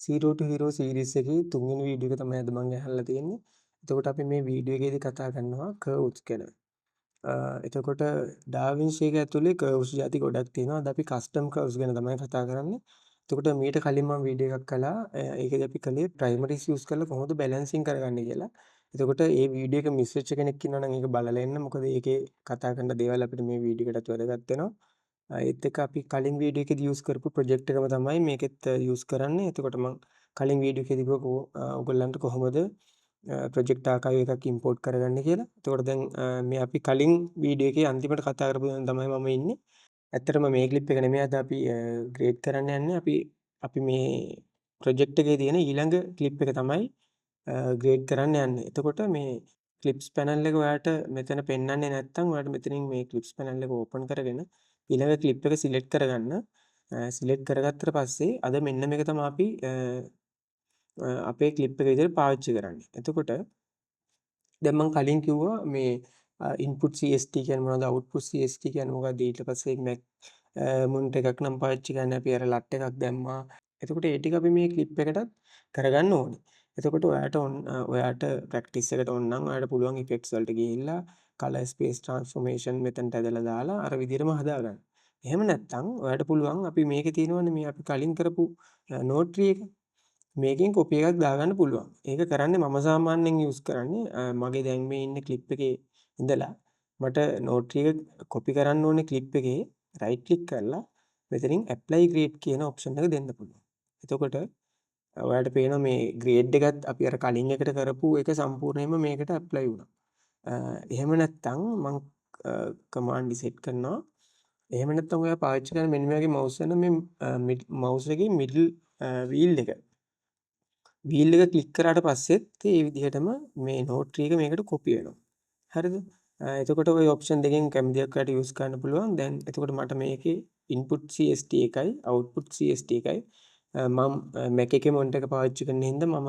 Zero to Hero series එකේ තුන්වෙනි video එක තමයි අද මම අහලා තියෙන්නේ. එතකොට අපි මේ වීඩියෝ එකේදී කතා කරනවා කර්ව්ස් ගැන. එතකොට ඩා වින්සි එක ඇතුලේ කර්ව්ස් ಜಾති ගොඩක් තියෙනවා. අද අපි කස්ටම් කර්ව්ස් ගැන තමයි කතා කරන්නේ. එතකොට මීට කලින් මම වීඩියෝ එකක් කළා. ඒකෙදි අපි කළේ ප්‍රයිමරිස් යූස් කරලා කොහොමද බැලන්සින් කරගන්නේ කියලා. එතකොට ඒ වීඩියෝ එක මිස් වෙච්ච කෙනෙක් ඉන්නවා නම් ඒක බලලා එන්න. මොකද ඒකේ කතා කරන දේවල් අපිට මේ වීඩියෝ එකටත් වැදගත් වෙනවා. ඒත් එක්ක අපි කලින් වීඩියෝ එකේදී යූස් කරපු ප්‍රොජෙක්ට් එකම තමයි මේකෙත් යූස් කරන්නේ. එතකොට මම කලින් වීඩියෝ එකේදී කිව්වා ඔයගොල්ලන්ට කොහොමද ප්‍රොජෙක්ට් ආකයිව් එකක් ඉම්පෝර්ට් කරගන්නේ කියලා. එතකොට දැන් මේ අපි කලින් වීඩියෝ එකේ අන්තිමට කතා කරපු දේ තමයි මම ඉන්නේ. ඇත්තටම මේ ක්ලිප් එක නෙමෙයි අද අපි ග්‍රේඩ් කරන්න යන්නේ. අපි මේ ප්‍රොජෙක්ට් එකේ තියෙන ඊළඟ ක්ලිප් එක තමයි ග්‍රේඩ් කරන්න යන්නේ. එතකොට මේ ක්ලිප්ස් පැනල් එක ඔයාලට මෙතන පෙන්වන්නේ නැත්නම් ඔයාලට මෙතනින් මේ ක්ලිප්ස් පැනල් එක ඕපන් කරගෙන ඊළඟ ක්ලිප් එක සිලෙක්ට් කරගන්න. සිලෙක්ට් කරගත්තට පස්සේ අද මෙන්න මේක තමයි අපි අපේ ක්ලිප් එක විදිහට පාවිච්චි කරන්නේ. එතකොට දැන් මම කලින් කිව්වා මේ ඉන්පුට් CST කියන්නේ මොනවද අවුට්පුට් CST කියන්නේ මොකක්ද ඊට පස්සේ Mac මොනිටර් එකක් නම් පාවිච්චි කරන්නේ අපි අර ලට් එකක් දැම්මා. එතකොට ඒ ටික අපි මේ ක්ලිප් එකටත් කරගන්න ඕනේ. එතකොට ඔයාට ප්‍රැක්ටිස් එකට ඕන නම් ඔයාට පුළුවන් ඉෆෙක්ට්ස් වලට ගිහිල්ලා කලර් ස්පේස් ට්‍රාන්ස්ෆෝමේෂන් මෙතනට ඇදලා දාලා අර විදිහටම හදාගන්න. එහෙම නැත්නම් ඔයාට පුළුවන් අපි මේකේ තියෙනවනේ මේ අපි කලින් කරපු නෝට් ට්‍රී එක මේකෙන් කොපි එකක් දාගන්න පුළුවන්. ඒක කරන්නේ මම සාමාන්‍යයෙන් යූස් කරන්නේ මගේ දැන් මේ ඉන්න ක්ලිප් එකේ ඉඳලා මට නෝට් ට්‍රී එක කොපි කරන්න ඕනේ ක්ලිප් එකේ රයිට් ක්ලික් කරලා මෙතනින් ඇප්ලයි ග්‍රේඩ් කියන ඔප්ෂන් එක දෙන්න පුළුවන්. එතකොට ඔයාලට පේනවා මේ ග්‍රේඩ් එකත් අපි අර කලින් එකට කරපු එක සම්පූර්ණයෙන්ම මේකට ඇප්ලයි වුණා. එහෙම නැත්නම් මම කමාන්ඩ් සෙට් කරනවා. එහෙම නැත්නම් ඔයා පාවිච්චි කරන මෙන්න මේ වගේ මවුස් එක මේ මවුස් එකේ මිඩල් වීල් එක වීල් එක ක්ලික් කරාට පස්සෙත් ඒ විදිහටම මේ නෝට් ට්‍රී එක මේකට කොපි වෙනවා. හරිද? එතකොට ওই ඔප්ෂන් දෙකෙන් කැමති එකක් ඔයාලට යූස් කරන්න පුළුවන්. දැන් එතකොට මට මේකේ ඉන්පුට් CST එකයි අවුට්පුට් CST එකයි මම Mac එකේ මොනිටර් එක පාවිච්චි කරන හින්දා මම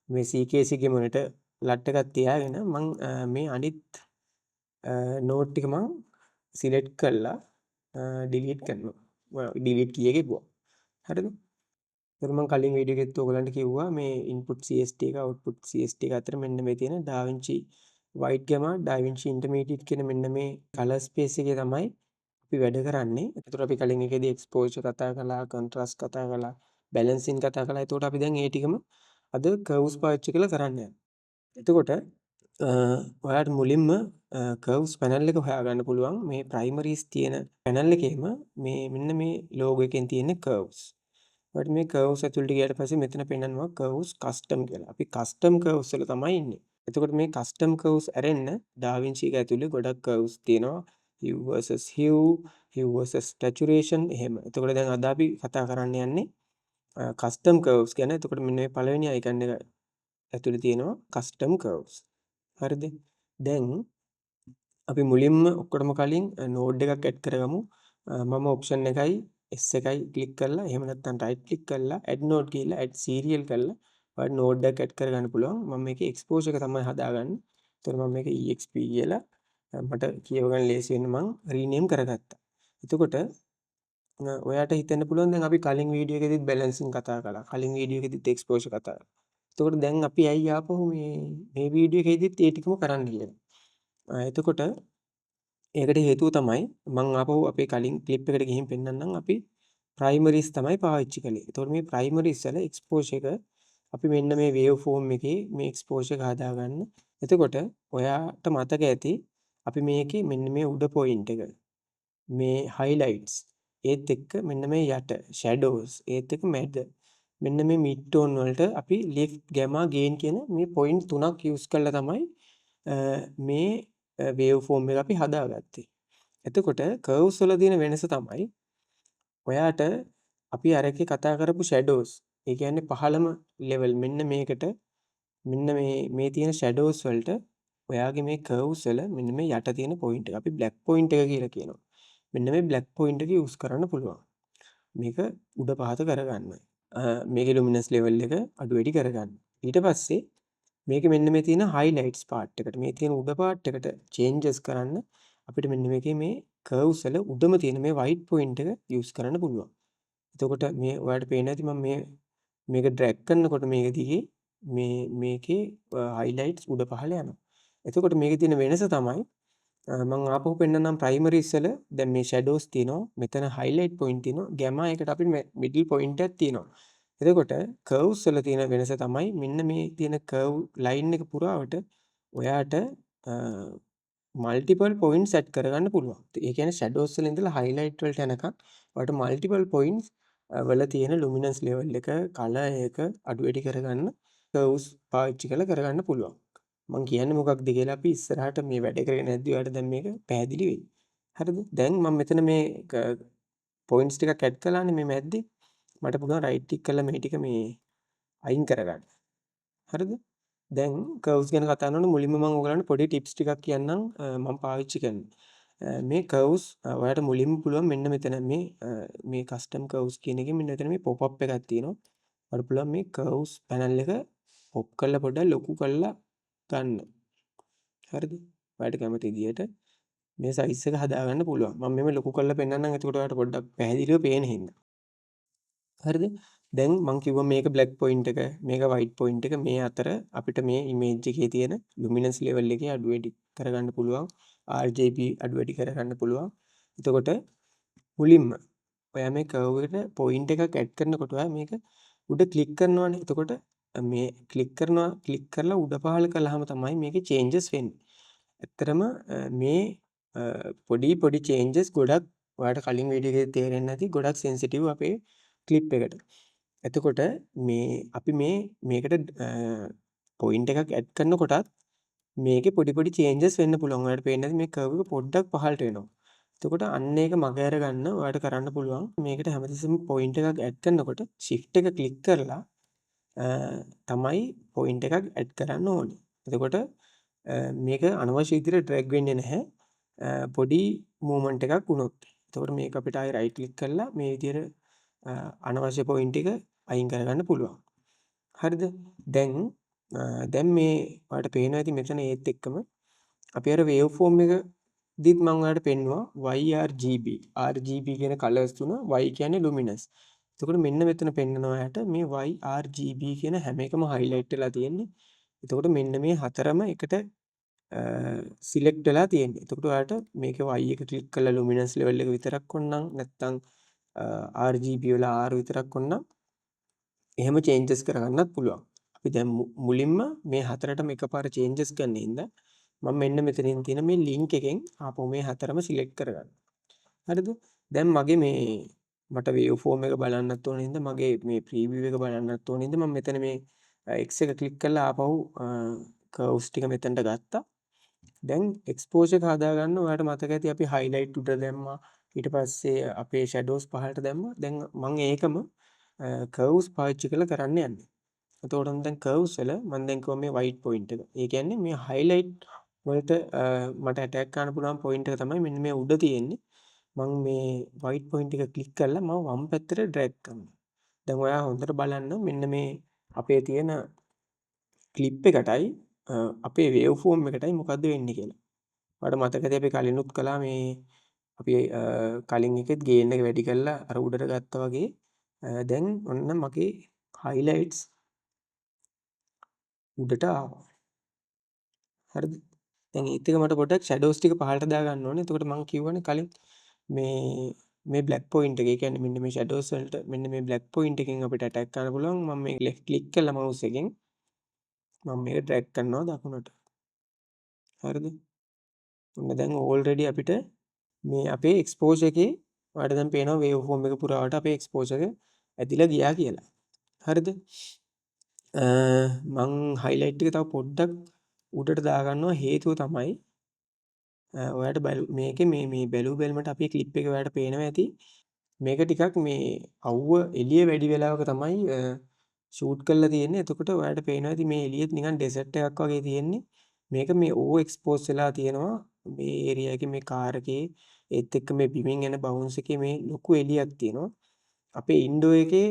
මේ CKC එකේ මොනිටර් ලට් එකක් තියාගෙන මම මේ අනිත් නෝට් ටික මම සිලෙක්ට් කරලා ඩිලීට් කරනවා. ඩිලීට් කී එක එපුවා. හරිද? ඒතර මම කලින් වීඩියෝ එකෙත් ඔයගලන්ට කිව්වා මේ ඉන්පුට් CST එක අවුට්පුට් CST එක අතර මෙන්න මේ තියෙන DaVinci Wide Gamma DaVinci Intermediate කියන මෙන්න මේ කලර් ස්පේස් එකේ තමයි අපි වැඩ කරන්නේ. ඒතර අපි කලින් එකේදී එක්ස්පෝෂර් කතා කළා, කොන්ට්‍රාස්ට් කතා කළා, බැලන්සින් කතා කළා. එතකොට අපි දැන් ඒ ටිකම අද කර්ව්ස් පාවිච්චි කරලා කරන්න යනවා. එතකොට ඔයාලට මුලින්ම කර්ව්ස් පැනල් එක හොයාගන්න පුළුවන් මේ ප්‍රයිමරිස් තියෙන පැනල් එකේම මේ මෙන්න මේ ලෝගෝ එකෙන් තියෙන කර්ව්ස්. ඔයාලට මේ කර්ව්ස් ඇතුළට ගියාට පස්සේ මෙතන පෙන්නනවා කර්ව්ස් කස්ටම් කියලා. අපි කස්ටම් කර්ව්ස් වල තමයි ඉන්නේ. එතකොට මේ කස්ටම් කර්ව්ස් ඇරෙන්න DaVinci එක ඇතුලේ ගොඩක් කර්ව්ස් තියෙනවා. hue versus hue, hue versus saturation එහෙම. එතකොට දැන් අද අපි කතා කරන්න යන්නේ කස්ටම් කර්ව්ස් ගැන. එතකොට මෙන්න මේ පළවෙනි අයිකන් එක ඇතුලේ තියෙනවා කස්ටම් කර්ව්ස්. හරිද? දැන් අපි මුලින්ම ඔක්කොටම කලින් නෝඩ් එකක් ඇඩ් කරගමු. මම ඔප්ෂන් එකයි S එකයි ක්ලික් කරලා එහෙම නැත්නම් රයිට් ක්ලික් කරලා add node ගිහලා add serial කරලා ඔයාලට නෝඩ් එකක් ඇඩ් කරගන්න පුළුවන්. මම මේකේ exposure එක තමයි හදාගන්නේ. ඒතර මම මේක exp කියලා මට කියව ගන්න ලේසි වෙන්න මම rename කරගත්තා. එතකොට ඔයාට හිතෙන්න පුළුවන් දැන් අපි කලින් වීඩියෝ එකේදීත් බැලන්සින් කතා කළා. කලින් වීඩියෝ එකේදීත් exposure කතා කළා. එතකොට දැන් අපි ඇයි ආපහු මේ වීඩියෝ එකේදීත් ඒ ටිකම කරන්න කියලා. එතකොට ඒකට හේතුව තමයි මම ආපහු අපේ කලින් ක්ලිප් එකට ගිහින් පෙන්නන්නම් අපි ප්‍රයිමරිස් තමයි පාවිච්චි කළේ. ඒතකොට මේ ප්‍රයිමරිස් වල එක්ස්පෝෂර් එක අපි මෙන්න මේ වේව් ෆෝම් එකේ මේ එක්ස්පෝෂර් එක හදාගන්න. එතකොට ඔයාට මතක ඇති අපි මේකේ මෙන්න මේ උඩ පොයින්ට් එක මේ highlights ඒත් එක්ක මෙන්න මේ යට shadows ඒත් එක්ක මැද මෙන්න මේ mid tone වලට අපි lift gamma gain කියන මේ පොයින්ට් තුනක් යූස් කරලා තමයි මේ වේව් ෆෝම් එක අපි හදාගත්තේ. එතකොට කර්ව්ස් වල තියෙන වෙනස තමයි ඔයාට අපි අර එකේ කතා කරපු shadows ඒ කියන්නේ පහළම level මෙන්න මේකට මෙන්න මේ තියෙන shadows වලට ඔයාගේ මේ කර්ව්ස් වල මෙන්න මේ යට තියෙන පොයින්ට් එක අපි black point එක කියලා කියනවා. මෙන්න මේ black point එක යූස් කරන්න පුළුවන්. මේක උඩ පහත කරගන්න. මේකේ luminance level එක අඩු වැඩි කරගන්න. ඊට පස්සේ මේක මෙන්න මේ තියෙන highlights part එකට මේ තියෙන උඩ part එකට changes කරන්න අපිට මෙන්න මේකේ මේ curves වල උඩම තියෙන මේ white point එක use කරන්න පුළුවන්. එතකොට මේ ඔයාලට පේන්නේ නැති මම මේ මේක ඩ්‍රැග් කරනකොට මේක දිගේ මේකේ highlights උඩ පහළ යනවා. එතකොට මේකේ තියෙන වෙනස තමයි මම ආපහු පෙන්නන්නම් ප්‍රයිමරි ඉස්සෙල්ල දැන් මේ shadows තියෙනවා. මෙතන highlight point තියෙනවා. gamma එකට අපිට middle point එකක් තියෙනවා. එතකොට curves වල තියෙන වෙනස තමයි මෙන්න මේ තියෙන curve line එක පුරාවට ඔයාට multiple points set කරගන්න පුළුවන්. ඒ කියන්නේ shadows වල ඉඳලා highlight වලට යනකම් ඔයාලට multiple points වල තියෙන luminance level එක, color එක අඩු වැඩි කරගන්න curves පාවිච්චි කරලා කරගන්න පුළුවන්. මං කියන්නේ මොකක්ද කියලා අපි ඉස්සරහට මේ වැඩ කරගෙන යද්දී ඔයාලට දැන් මේක පැහැදිලි වෙයි. හරිද? දැන් මම මෙතන මේ points ටිකක් add කළානේ මේ මැද්දේ. මට පුළුවන් right click කරලා මේ ටික මේ අයින් කරගන්න. හරිද? දැන් curves ගැන කතා කරනකොට මුලින්ම මම ඔයගලන්ට පොඩි tips ටිකක් කියන්නම් මම පාවිච්චි කරන. මේ curves ඔයාලට මුලින්ම පුළුවන් මෙන්න මෙතන මේ custom curves කියන එකේ මෙන්න මෙතන මේ pop up එකක් තියෙනවා. ඔයාලට පුළුවන් මේ curves panel එක pop කරලා පොඩ්ඩක් ලොකු කරලා ගන්න. හරිද? ඔයාලට කැමති විදියට මේ size එක හදාගන්න පුළුවන්. මම මෙහෙම ලොකු කරලා පෙන්නන්නම් එතකොට ඔයාලට පොඩ්ඩක් පැහැදිලිව පේන හින්දා. හරිද? දැන් මං කිව්වා මේක black point එක, මේක white point එක මේ අතර අපිට මේ image එකේ තියෙන luminance level එකේ අඩු වැඩි කරගන්න පුළුවන්. RGB අඩු වැඩි කරගන්න පුළුවන්. එතකොට මුලින්ම ඔයා මේ curve එකට point එකක් add කරනකොට ඔයා මේක උඩ click කරනවානේ. එතකොට මේ click කරලා උඩ පහළ කළාම තමයි මේකේ changes වෙන්නේ. ඇත්තටම මේ පොඩි changes ගොඩක් ඔයාලට කලින් වීඩියෝ එකේ තේරෙන්නේ නැති ගොඩක් sensitive අපේ clip එකට. එතකොට අපි මේකට point එකක් add කරනකොටත් මේකේ පොඩි changes වෙන්න පුළුවන්. ඔයාලට පේන්නේ නැති මේ curve එක පොඩ්ඩක් පහළට වෙනවා. එතකොට අන්න ඒක මගහැර ගන්න ඔයාලට කරන්න පුළුවන්. මේකට හැමතිස්සෙම point එකක් add කරනකොට shift එක click කරලා තමයි point එකක් add කරන්න ඕනේ. එතකොට මේක අනවශ්‍ය විදිහට drag වෙන්නේ නැහැ. පොඩි movement එකක් වුණොත්. එතකොට මේක අපිට ආයෙ right click කරලා මේ විදිහට අනවශ්‍ය point එක අයින් කරගන්න පුළුවන්. හරිද? දැන් මේ ඔයාලට පේනවා ඇති මෙතන ඒත් එක්කම අපි අර waveform එක දිත් මම ඔයාලට පෙන්නුවා YRGB. RGB කියන colors තුන Y කියන්නේ luminous. එතකොට මෙන්න මෙතන පෙන්නනවා ඔයාලට මේ YRGB කියන හැම එකම highlight වෙලා තියෙන්නේ. එතකොට මෙන්න මේ හතරම එකට select වෙලා තියෙන්නේ. එතකොට ඔයාලට මේකේ Y එක click කරලා luminance level එක විතරක් ඕනනම් නැත්නම් RGB වල R විතරක් ඕනනම් එහෙම changes කරගන්නත් පුළුවන්. අපි දැන් මුලින්ම මේ හතරටම එකපාර changes කරන්න හින්දා මම මෙන්න මෙතනින් තියෙන මේ link එකෙන් ආපහු මේ හතරම select කරගන්න. හරිද? දැන් මගේ මට waveform එක බලන්නත් ඕන හින්දා මගේ මේ preview එක බලන්නත් ඕන හින්දා මම මෙතන මේ X එක click කරලා ආපහු curves ටික මෙතනට ගත්තා. දැන් exposure එක හදාගන්න ඔයාලට මතක ඇති අපි highlight උඩ දැම්මා. ඊට පස්සේ අපේ shadows පහළට දැම්මා. දැන් මම ඒකම curves පාවිච්චි කරලා කරන්න යන්නේ. එතකොට දැන් curves වල මම දැන් කිව්වා මේ white point එක. ඒ කියන්නේ මේ highlight වලට මට attack කරන්න පුළුවන් point එක තමයි මෙන්න මේ උඩ තියෙන්නේ. මම මේ white point එක click කරලා මම වම් පැත්තට drag කරනවා. දැන් ඔයා හොඳට බලන්න මෙන්න මේ අපේ තියෙන clip එකටයි අපේ waveform එකටයි මොකද්ද වෙන්නේ කියලා. ඔයාලට මතකද අපි කලිනුත් කළා මේ අපි කලින් එකෙත් gain එක වැඩි කරලා අර උඩට ගත්තා වගේ දැන් ඔන්න මගේ highlights උඩට ආවා. හරිද? දැන් ඒත් එක මට පොඩ්ඩක් shadows ටික පහළට දාගන්න ඕනේ. එතකොට මම කියවනේ කලින් මේ black point එක. ඒ කියන්නේ මෙන්න මේ shadows වලට මෙන්න මේ black point එකෙන් අපිට attack කරන්න පුළුවන්. මම මේක left click කරලා mouse එකෙන් මම මේක drag කරනවා දකුණට. හරිද? ඔන්න දැන් already අපිට මේ අපේ exposure එකේ ඔයාලට දැන් පේනවා waveform එක පුරාවට අපේ exposure එක ඇදිලා ගියා කියලා. හරිද? මං highlight එක තව පොඩ්ඩක් උඩට දාගන්නවා හේතුව තමයි ඔයාලට මේකේ මේ බැලූ බැලමට අපේ ක්ලිප් එක ඔයාලට පේනවා ඇති මේක ටිකක් මේ අවුව එළිය වැඩි වෙලාවක තමයි ෂූට් කරලා තියෙන්නේ. එතකොට ඔයාලට පේනවා ඇති මේ එළියෙත් නිකන් ඩෙසර්ට් එකක් වගේ තියෙන්නේ. මේක මේ ඕවර් එක්ස්පෝස් වෙලා තියෙනවා මේ ඒරියා එකේ මේ කාර් එකේ ඒත් එක්ක මේ බිමින් එන බවුන්ස් එකේ මේ ලොකු එළියක් තියෙනවා. අපේ ඉන්ඩෝ එකේ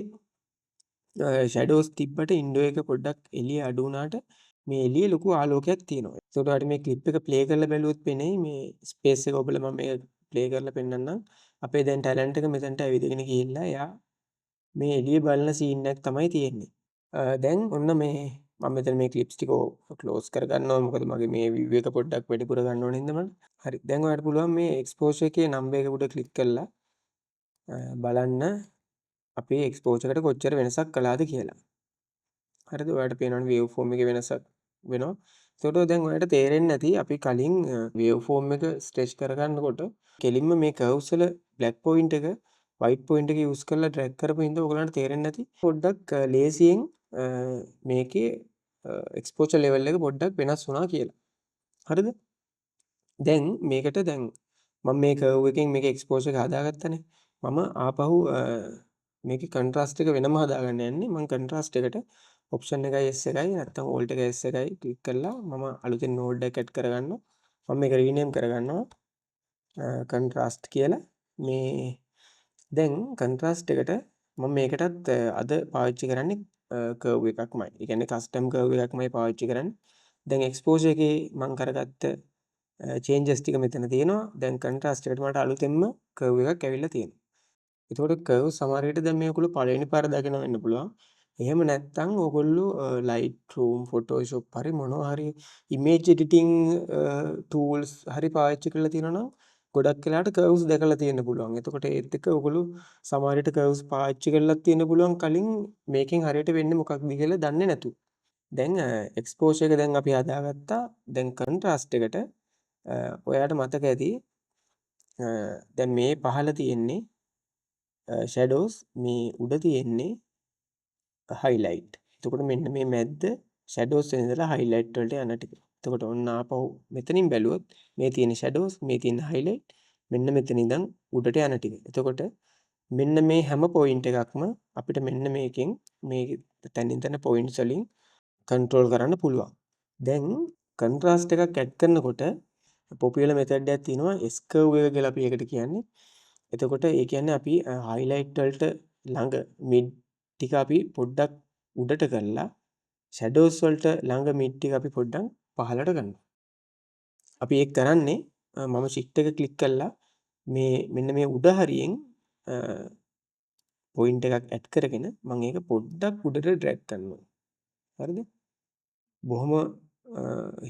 ෂැඩෝස් තිබ්බට ඉන්ඩෝ එක පොඩ්ඩක් එළිය අඩු වුණාට මේ එළියේ ලොකු ආලෝකයක් තියෙනවා. ඒකට ඔයාලට මේ ක්ලිප් එක ප්ලේ කරලා බැලුවොත් පෙනෙයි මේ ස්පේස් එක ඔබලා මම මේක ප්ලේ කරලා පෙන්නන්නම්. අපේ දැන් ටැලන්ට් එක මෙතනට ඇවිදගෙන ගිහිල්ලා එයා මේ එළිය බලන සීන් එකක් තමයි තියෙන්නේ. දැන් ඔන්න මේ මම මෙතන මේ ක්ලිප්ස් ටික ක්ලෝස් කරගන්නවා. මොකද මගේ මේ view එක පොඩ්ඩක් වැඩිපුර ගන්න ඕන හින්දා මට. හරි. දැන් ඔයාලට පුළුවන් මේ exposure එකේ නම්බර් එක උඩ ක්ලික් කරලා බලන්න අපේ exposure එකට කොච්චර වෙනසක් කළාද කියලා. හරිද? ඔයාලට පේනවනේ වේව් ෆෝම් එකේ වෙනසක් වෙනවා. ඒතකොට දැන් ඔයාලට තේරෙන්නේ නැති අපි කලින් වේව් ෆෝම් එක ස්ට්‍රෙච් කරගන්නකොට කෙලින්ම මේ කර්ව්ස් වල බ්ලැක් පොයින්ට් එක වයිට් පොයින්ට් එක යූස් කරලා ඩ්‍රැග් කරපු හින්දා ඔයගලන්ට තේරෙන්නේ නැති පොඩ්ඩක් ලේසියෙන් මේකේ එක්ස්පෝෂර් ලෙවල් එක පොඩ්ඩක් වෙනස් වුණා කියලා. හරිද? දැන් මේකට දැන් මම මේ කර්ව් එකෙන් මේකේ එක්ස්පෝෂර් එක හදාගත්තනේ. මම ආපහු මේකේ කන්ට්‍රාස්ට් එක වෙනම හදාගන්න යන්නේ. මම කන්ට්‍රාස්ට් එකට ඔප්ෂන් එකයි S එකයි නැත්නම් ඕල්ට් එකයි S එකයි ක්ලික් කරලා මම අලුතෙන් නෝඩ් එකක් ඇඩ් කරගන්නවා. මම මේක රීනේම් කරගන්නවා කන්ට්‍රාස්ට් කියලා. මේ දැන් කන්ට්‍රාස්ට් එකට මම මේකටත් අද පාවිච්චි කරන්නේ කර්ව් එකක්මයි. ඒ කියන්නේ කස්ටම් කර්ව් එකක්මයි පාවිච්චි කරන්නේ. දැන් එක්ස්පෝෂර් එකේ මම කරගත්ත චේන්ජස් ටික මෙතන තියෙනවා. දැන් කන්ට්‍රාස්ට් එකට මට අලුතෙන්ම කර්ව් එකක් ඇවිල්ලා තියෙනවා. එතකොට කර්ව් සමහර විට දැන් මේගොල්ලෝ පළවෙනි පාර දකිනවා වෙන්න පුළුවන්. එහෙම නැත්නම් ඕගොල්ලෝ Lightroom, Photoshop හරි මොනවා හරි image editing tools හරි පාවිච්චි කරලා තියෙනවා නම් ගොඩක් වෙලාවට කර්ව්ස් දැකලා තියෙන්න පුළුවන්. එතකොට ඒත් එක්ක ඕගොල්ලෝ සමහර විට කර්ව්ස් පාවිච්චි කරලා තියෙන්න පුළුවන් කලින් මේකෙන් හරියට වෙන්නේ මොකක්ද කියලා දන්නේ නැතුව. දැන් එක්ස්පෝෂර් එක දැන් අපි හදාගත්තා. දැන් කන්ට්‍රාස්ට් එකට ඔයාලට මතක ඇති දැන් මේ පහළ තියෙන්නේ ෂැඩෝස් මේ උඩ තියෙන්නේ හයිලයිට්. එතකොට මෙන්න මේ මැද්ද ෂැඩෝස් වල ඉඳලා හයිලයිට් වලට යන ටික. එතකොට ඔන්න ආපහු මෙතනින් බැලුවොත් මේ තියෙන ෂැඩෝස් මේ තියෙන හයිලයිට් මෙන්න මෙතන ඉඳන් උඩට යන ටික. එතකොට මෙන්න මේ හැම පොයින්ට් එකක්ම අපිට මෙන්න මේකෙන් මේ තැනින් තැන පොයින්ට්ස් වලින් කන්ට්‍රෝල් කරන්න පුළුවන්. දැන් කන්ට්‍රාස්ට් එකක් ඇඩ් කරනකොට පොපියුලර් මෙතඩ් එකක් තියෙනවා S curve එක කියලා අපි ඒකට කියන්නේ. එතකොට ඒ කියන්නේ අපි හයිලයිට් වලට ළඟ මිඩ් ටික අපි පොඩ්ඩක් උඩට කරලා ෂැඩෝස් වලට ළඟ මිඩ් ටික අපි පොඩ්ඩක් පහළට කරනවා. අපි ඒක කරන්නේ මම shift එක ක්ලික් කරලා මේ මෙන්න මේ උඩ හරියෙන් පොයින්ට් එකක් ඇඩ් කරගෙන මම ඒක පොඩ්ඩක් උඩට ඩ්‍රැග් කරනවා. හරිද? බොහොම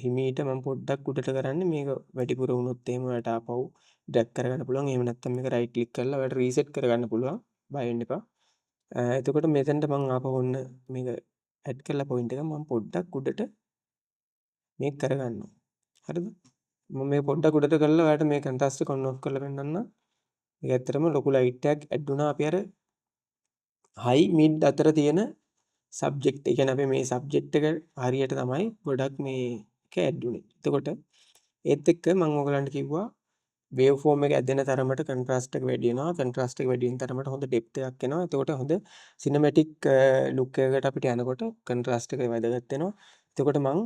හිමීට මම පොඩ්ඩක් උඩට කරන්නේ මේක වැඩිපුර වුණොත් එහෙම ඔයාලට ආපහු ඩ්‍රැග් කරගන්න පුළුවන්. එහෙම නැත්නම් මේක රයිට් ක්ලික් කරලා ඔයාලට රීසෙට් කරගන්න පුළුවන්. බය වෙන්න එපා. එතකොට මෙතනට මම ආපහු ඔන්න මේක ඇඩ් කරලා පොයින්ට් එක මම පොඩ්ඩක් උඩට මේක කරගන්නවා. හරිද? මම මේක පොඩ්ඩක් උඩට කරලා ඔයාලට මේ කන්ට්‍රාස්ට් එක ඔන් ඔෆ් කරලා පෙන්නන්නම්. මේක ඇත්තටම ලොකු ලයිට් එකක් ඇඩ් වුණා අපි අර හයි මිඩ් අතර තියෙන සබ්ජෙක්ට් ඒ කියන්නේ අපි මේ සබ්ජෙක්ට් එක හරියට තමයි ගොඩක් මේක ඇඩ් වුනේ. එතකොට ඒත් එක්ක මම ඔයගලන්ට කිව්වා වේව් ෆෝම් එක ඇදෙන තරමට කන්ට්‍රාස්ට් එක වැඩි වෙනවා. කන්ට්‍රාස්ට් එක වැඩි වෙන තරමට හොඳ ඩෙප්ත් එකක් එනවා. එතකොට හොඳ සිනමැටික් ලුක් එකකට අපිට යනකොට කන්ට්‍රාස්ට් එක වැදගත් වෙනවා. එතකොට මම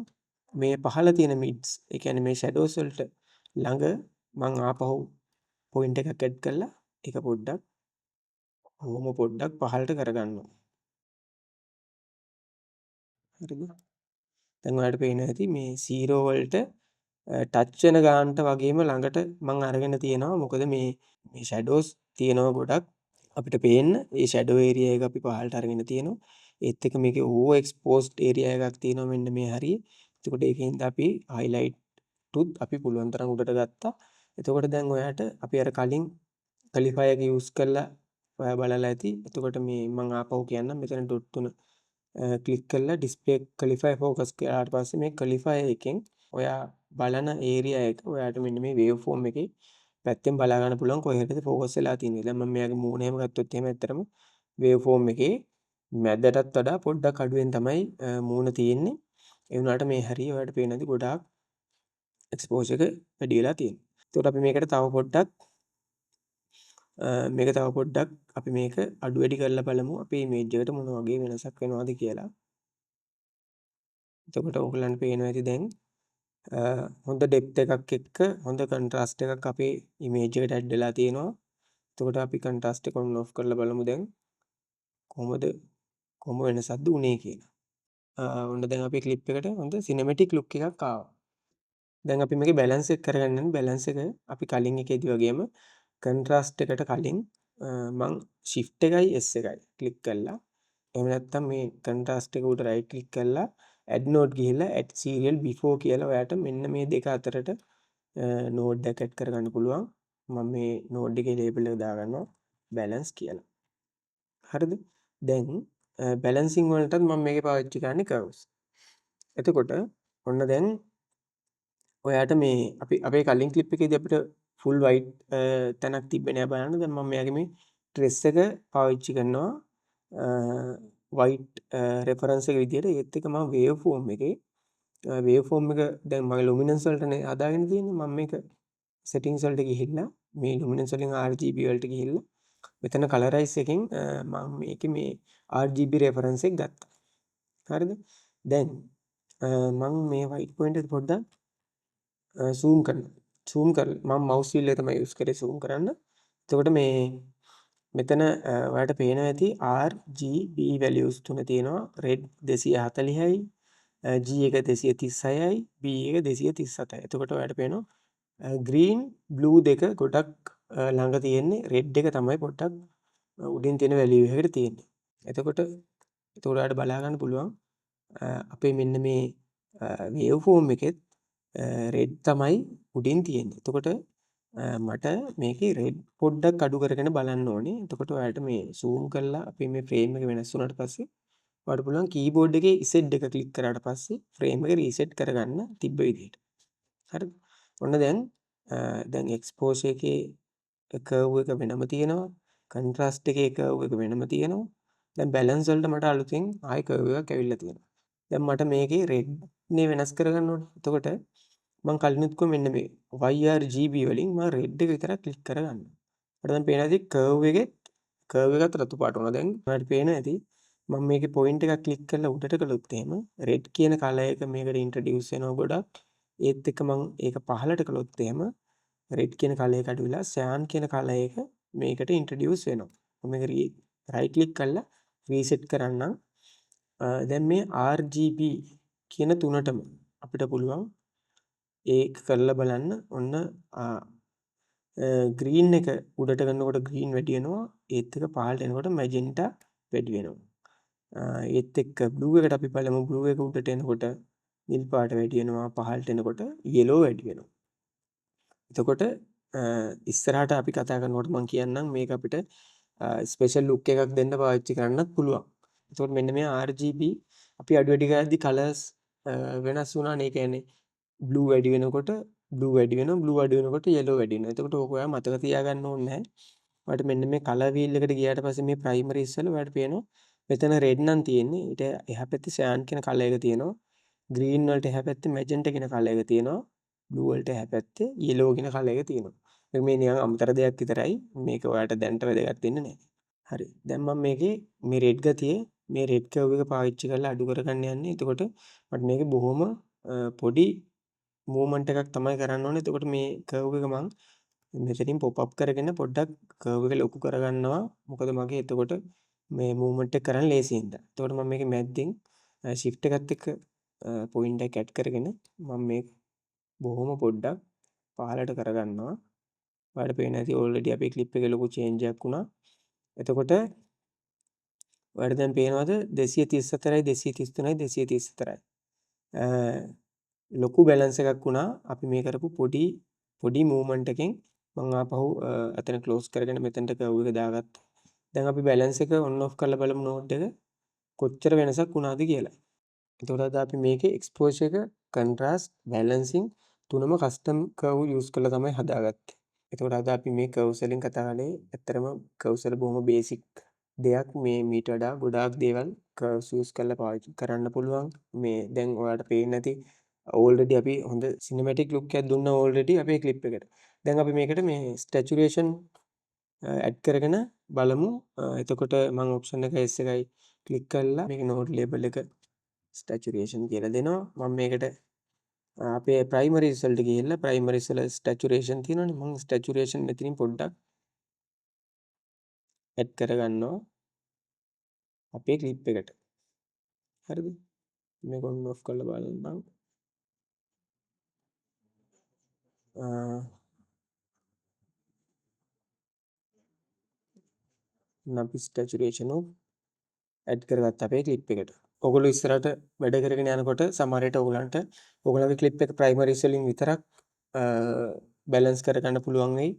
මේ පහළ තියෙන මිඩ්ස් ඒ කියන්නේ මේ ෂැඩෝස් වලට ළඟ මම ආපහු පොයින්ට් එකක් ඇඩ් කරලා ඒක පොඩ්ඩක් කොහොම පොඩ්ඩක් පහළට කරගන්නවා. හරිද? දැන් ඔයාලට පේනවා ඇති මේ 0 වලට ටච් වෙන ගානට වගේම ළඟට මම අරගෙන තියෙනවා. මොකද මේ ෂැඩෝස් තියෙනවා ගොඩක්. අපිට පේන්න ඒ ෂැඩෝ ඒරියා එක අපි පහළට අරගෙන තියෙනවා. ඒත් එක්ක මේකේ ඕවර් එක්ස්පෝස්ඩ් ඒරියා එකක් තියෙනවා මෙන්න මේ හරියේ. එතකොට ඒකෙන්ද අපි හයිලයිට් ටුත් අපි පුළුවන් තරම් උඩට ගත්තා. එතකොට දැන් ඔයාට අපි අර කලින් කලිෆයර් එක යූස් කරලා ඔයා බලලා ඇති. එතකොට මේ මම ආපහු කියන්නම් මෙතන ඩොට් තුන ක්ලික් කරලා ඩිස්ප්ලේ කලිෆයර් ෆෝකස් කරාට පස්සේ මේ කලිෆයර් එකෙන් ඔයා බලන ඒරියා එක ඔයාට මෙන්න මේ වේව් ෆෝම් එකේ පැත්තෙන් බලා ගන්න පුළුවන් කොහෙටද ෆෝකස් වෙලා තියෙන්නේ. දැන් මම මෙයාගේ මූණ එහෙම ගත්තොත් එහෙම ඇත්තටම වේව් ෆෝම් එකේ මැදටත් වඩා පොඩ්ඩක් අඩුවෙන් තමයි මූණ තියෙන්නේ. ඒ වුණාට මේ හරිය ඔයාලට පේනදි ගොඩාක් එක්ස්පෝෂර් එක වැඩි වෙලා තියෙනවා. එතකොට අපි මේකට තව පොඩ්ඩක් අපි මේක අඩු වැඩි කරලා බලමු අපේ ඉමේජ් එකට මොන වගේ වෙනසක් වෙනවද කියලා. එතකොට ඔයගලන්ට පේනවා ඇති දැන් හොඳ ඩෙප්ත් එකක් එක්ක හොඳ කන්ට්‍රාස්ට් එකක් අපේ ඉමේජ් එකට ඇඩ් වෙලා තියෙනවා. එතකොට අපි කන්ට්‍රාස්ට් එක ඔන් ඔෆ් කරලා බලමු දැන් කොහොම වෙනසක්ද උනේ කියලා. ඔන්න දැන් අපේ ක්ලිප් එකට හොඳ සිනමැටික් ලුක් එකක් ආවා. දැන් අපි මේකේ බැලන්ස් එක කරගන්න බැලන්ස් එක අපි කලින් එකේදී වගේම කන්ට්‍රාස්ට් එකට කලින් මං shift එකයි S එකයි ක්ලික් කළා. එහෙම නැත්නම් මේ contrast එක උඩ right click කරලා add node ගිහිල්ලා add serial before කියලා ඔයාට මෙන්න මේ දෙක අතරට node එක add කරගන්න පුළුවන්. මම මේ node එකේ label එක දාගන්නවා balance කියලා. හරිද? දැන් balancing වලටත් මම මේකේ පාවිච්චි කරන්නේ curves. එතකොට ඔන්න දැන් ඔයාට මේ අපි අපේ කලින් ක්ලිප් එකේදී අපිට full white තැනක් තිබ්බේ නෑ බලන්න. දැන් මම මෙයාගේ මේ trace එක පාවිච්චි කරනවා white reference එක විදියට. ඒත් එක්ක මම waveform එකේ waveform එක දැන් මගේ luminance වලටනේ හදාගෙන තියෙන්නේ. මම මේක settings වලට ගිහිල්ලා මේ luminance වලින් RGB වලට ගිහිල්ලා මෙතන colorize එකෙන් මම මේකේ මේ RGB reference එක ගත්තා. හරිද? දැන් මම මේ white point එක පොඩ්ඩක් zoom කරනවා. zoom කරලා මම mouse wheel එක තමයි use කරේ zoom කරන්න. එතකොට මේ මෙතන ඔයාලට පේනවා ඇති RGB values තුන තියෙනවා. red 240යි, G එක 236යි, B එක 237යි. එතකොට ඔයාලට පේනවා green blue දෙක ගොඩක් ළඟ තියෙන්නේ. red එක තමයි පොඩ්ඩක් උඩින් තියෙන value එකකට තියෙන්නේ. එතකොට ඔයාලට බලා ගන්න පුළුවන් අපේ මෙන්න මේ waveform එකෙත් red තමයි උඩින් තියෙන්නේ. එතකොට මට මේකේ red පොඩ්ඩක් අඩු කරගෙන බලන්න ඕනේ. එතකොට ඔයාලට මේ zoom කරලා අපි මේ frame එක වෙනස් වුණාට පස්සේ ඔයාලට පුළුවන් keyboard එකේ Z එක click කරාට පස්සේ frame එක reset කරගන්න තිබ්බ විදිහට. හරිද? ඔන්න දැන් expose එකේ curve එක වෙනම තියෙනවා. contrast එකේ curve එක වෙනම තියෙනවා. දැන් balance වලට මට අලුතෙන් ආයෙ curve එකක් ඇවිල්ලා තියෙනවා. දැන් මට මේකේ red නේ වෙනස් කරගන්න ඕනේ. එතකොට මම කලිනුත් කිව්වා මෙන්න මේ YRGB වලින් මම red එක විතරක් ක්ලික් කරගන්නවා. මට දැන් පේනවා ඇති curve එකත් රතු පාට වුණා. දැන් ඔයාලට පේනවා ඇති මම මේකේ point එකක් ක්ලික් කරලා උඩට කළොත් එහෙම red කියන color එක මේකට introduce වෙනවා ගොඩක්. ඒත් එක්ක මම ඒක පහළට කළොත් එහෙම red කියන color එක අඩු වෙලා cyan කියන color එක මේකට introduce වෙනවා. මම මේක right click කරලා reset කරන්නම්. දැන් මේ RGB කියන තුනටම අපිට පුළුවන් ඒක කරලා බලන්න. ඔන්න green එක උඩට ගන්නකොට green වැඩි වෙනවා. ඒත් එක්ක පහළට එනකොට magenta වැඩි වෙනවා. ඒත් එක්ක blue එකට අපි බලමු. blue එක උඩට එනකොට නිල් පාට වැඩි වෙනවා. පහළට එනකොට yellow වැඩි වෙනවා. එතකොට ඉස්සරහට අපි කතා කරනකොට මම කියන්නම් මේක අපිට ස්පෙෂල් ලුක් එකක් දෙන්න පාවිච්චි කරන්නත් පුළුවන්. එතකොට මෙන්න මේ RGB අපි අඩු වැඩි කරද්දි කලර්ස් වෙනස් වුණානේ. ඒ කියන්නේ blue වැඩි වෙනකොට blue වැඩි වෙනවා, blue අඩු වෙනකොට yellow වැඩි වෙනවා. එතකොට ඕක ඔයා මතක තියාගන්න ඕනේ නැහැ. ඔයාලට මෙන්න මේ color wheel එකට ගියාට පස්සේ මේ primary ඉස්සෙල්ලා ඔයාලට පේනවා මෙතන red නම් තියෙන්නේ. ඊට එහා පැත්තේ cyan කියන color එක තියෙනවා. green වලට එහා පැත්තේ magenta කියන color එක තියෙනවා. blue වලට එහා පැත්තේ yellow කියන color එක තියෙනවා. මේ නිකන් අමතර දෙයක් විතරයි. මේක ඔයාලට දැනට වැදගත් වෙන්නේ නැහැ. හරි. දැන් මම මේකේ මේ red ගතිය මේ red curve එක පාවිච්චි කරලා අඩු කරගන්න යන්නේ. එතකොට මට මේකේ බොහොම පොඩි මූවමන්ට් එකක් තමයි කරන්න ඕනේ. එතකොට මේ curve එක මම මෙතනින් pop up කරගෙන පොඩ්ඩක් curve එක ලොකු කරගන්නවා. මොකද මගේ එතකොට මේ මූවමන්ට් එක කරන්න ලේසි හින්දා. එතකොට මම මේකේ මැද්දෙන් shift එකත් එක්ක point එක add කරගෙන මම මේක බොහොම පොඩ්ඩක් පහළට කරගන්නවා. ඔයාලට පේනවා ඇති already අපේ clip එකේ ලොකු change එකක් වුණා. එතකොට ඔයාලට දැන් පේනවද 234යි 233යි 234යි. ලොකු බැලන්ස් එකක් වුණා අපි මේ කරපු පොඩි මූවමන්ට් එකෙන්. මම ආපහු අතන ක්ලෝස් කරගෙන මෙතනට කර්ව් එක දාගත්තා. දැන් අපි බැලන්ස් එක on off කරලා බලමු නෝඩ් එක කොච්චර වෙනසක් වුණාද කියලා. එතකොට අද අපි මේකේ exposure එක, contrast, balancing තුනම custom curve use කරලා තමයි හදාගත්තේ. එතකොට අද අපි මේ curves වලින් කතා කළේ ඇත්තටම curves වල බොහොම basic දෙයක්. මේ මීට වඩා ගොඩාක් දේවල් curves use කරලා පාවිච්චි කරන්න පුළුවන්. මේ දැන් ඔයාලට පේන්නේ නැති already අපි හොඳ cinematic look එකක් දුන්නා already අපේ clip එකට. දැන් අපි මේකට මේ saturation add කරගෙන බලමු. එතකොට මම option එක S එකයි click කරලා මේක node label එක saturation කියලා දෙනවා. මම මේකට අපේ primaries වලට ගිහිල්ලා primaries වල saturation තියෙනවනේ. මම saturation මෙතනින් පොඩ්ඩක් add කරගන්නවා අපේ clip එකට. හරිද? මේක on off කරලා බලන්නම්. අපි saturation උ ඇඩ් කරගත්තා අපේ ක්ලිප් එකට. ඔයගොල්ලෝ ඉස්සරහට වැඩ කරගෙන යනකොට සමහර විට ඔයගලන්ට ඔයගලගේ ක්ලිප් එක ප්‍රයිමරිස් වලින් විතරක් බැලන්ස් කරගන්න පුළුවන් වෙයි.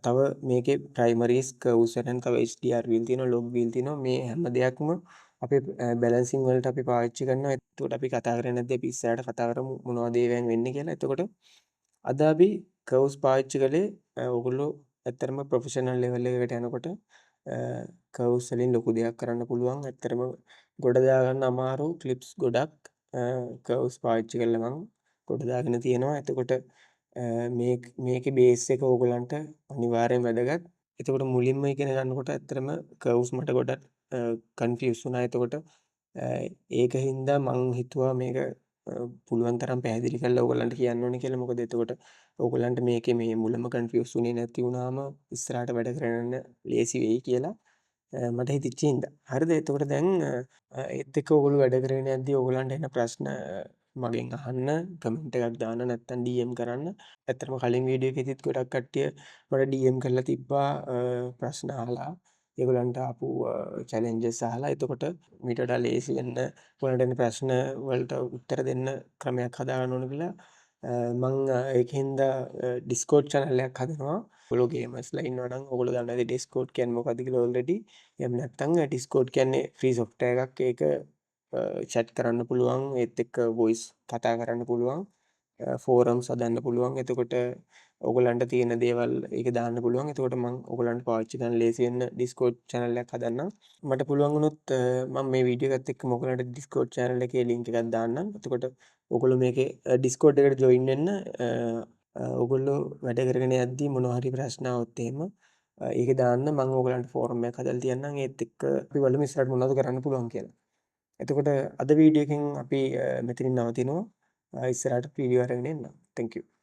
තව මේකේ ප්‍රයිමරිස් කර්ව්ස් නැත්නම් තව HDR වීල් තියෙනවා, log වීල් තියෙනවා. මේ හැම දෙයක්ම අපේ බැලන්සින් වලට අපි පාවිච්චි කරනවා. එතකොට අපි කතා කරන්නේ නැද්ද අපි ඉස්සරහට කතා කරමු මොනවද ඒවෙන් වෙන්නේ කියලා. එතකොට අද අපි කර්ව්ස් පාවිච්චි කළේ ඔයගොල්ලෝ ඇත්තටම ප්‍රොෆෙෂනල් ලෙවල් එකකට යනකොට කර්ව්ස් වලින් ලොකු දෙයක් කරන්න පුළුවන්. ඇත්තටම ගොඩ දාගන්න අමාරු ක්ලිප්ස් ගොඩක් කර්ව්ස් පාවිච්චි කරලා මම ගොඩ දාගෙන තියෙනවා. එතකොට මේකේ බේස් එක ඕගලන්ට අනිවාර්යෙන් වැදගත්. එතකොට මුලින්ම ඉගෙන ගන්නකොට ඇත්තටම කර්ව්ස් මට ගොඩක් කන්ෆියුස් වුණා. එතකොට ඒක හින්දා මං හිතුවා මේක පුළුවන් තරම් පැහැදිලි කරලා ඕගලන්ට කියන්න ඕනේ කියලා. මොකද එතකොට ඕගලන්ට මේකේ මේ මුලම කන්ෆියුස් වුණේ නැති වුණාම ඉස්සරහට වැඩ කරන්න ලේසි වෙයි කියලා මට හිතිච්ච හින්දා. හරිද? එතකොට දැන් ඒත් එක්ක ඕගොල්ලෝ වැඩ කරගෙන යද්දී ඕගලන්ට එන ප්‍රශ්න මගෙන් අහන්න, කමෙන්ට් එකක් දාන්න, නැත්නම් DM කරන්න. ඇත්තටම කලින් වීඩියෝ එකෙදිත් ගොඩක් කට්ටිය මට DM කරලා තිබ්බා ප්‍රශ්න අහලා. ඒගොල්ලන්ට ආපු චැලෙන්ජස් අහලා. එතකොට මීට වඩා ලේසි වෙන්න ඔයාලට එන ප්‍රශ්න වලට උත්තර දෙන්න ක්‍රමයක් හදාගන්න ඕන කියලා මං ඒකින්ද ඩිස්කෝඩ් channel එකක් හදනවා. ඔයගොල්ලෝ ගේමර්ස්ලා ඉන්නවා නම් ඔයගොල්ලෝ දන්නවා ඇති ඩිස්කෝඩ් කියන්නේ මොකක්ද කියලා ඔල්රෙඩි. එහෙම නැත්නම් ඩිස්කෝඩ් කියන්නේ ෆ්‍රී software එකක්. ඒක chat කරන්න පුළුවන්. ඒත් එක්ක voice කතා කරන්න පුළුවන්. ෆෝරම්ස් හදන්න පුළුවන්. එතකොට ඔයගොල්ලන්ට තියෙන දේවල් ඒක දාන්න පුළුවන්. එතකොට මම ඔයගොල්ලන්ට පාවිච්චි කරන්න ලේසි වෙන්න Discord channel එකක් හදන්නම්. මට පුළුවන් වුණොත් මම මේ වීඩියෝ එකත් එක්කම ඔයගොල්ලන්ට Discord channel එකේ link එකක් දාන්නම්. එතකොට ඔයගොල්ලෝ මේකේ Discord එකට join වෙන්න ඔයගොල්ලෝ වැඩ කරගෙන යද්දී මොනවා හරි ප්‍රශ්න આવොත් එහෙම ඒක දාන්න මම ඔයගොල්ලන්ට ෆෝරම් එකක් හදලා තියන්නම්. ඒත් එක්ක අපි බලමු ඉස්සරහට මොනවද කරන්න පුළුවන් කියලා. එතකොට අද වීඩියෝ එකෙන් අපි මෙතනින් නවතිනවා. ඉස්සරහට වීඩියෝ අරගෙන එන්නම්. thank you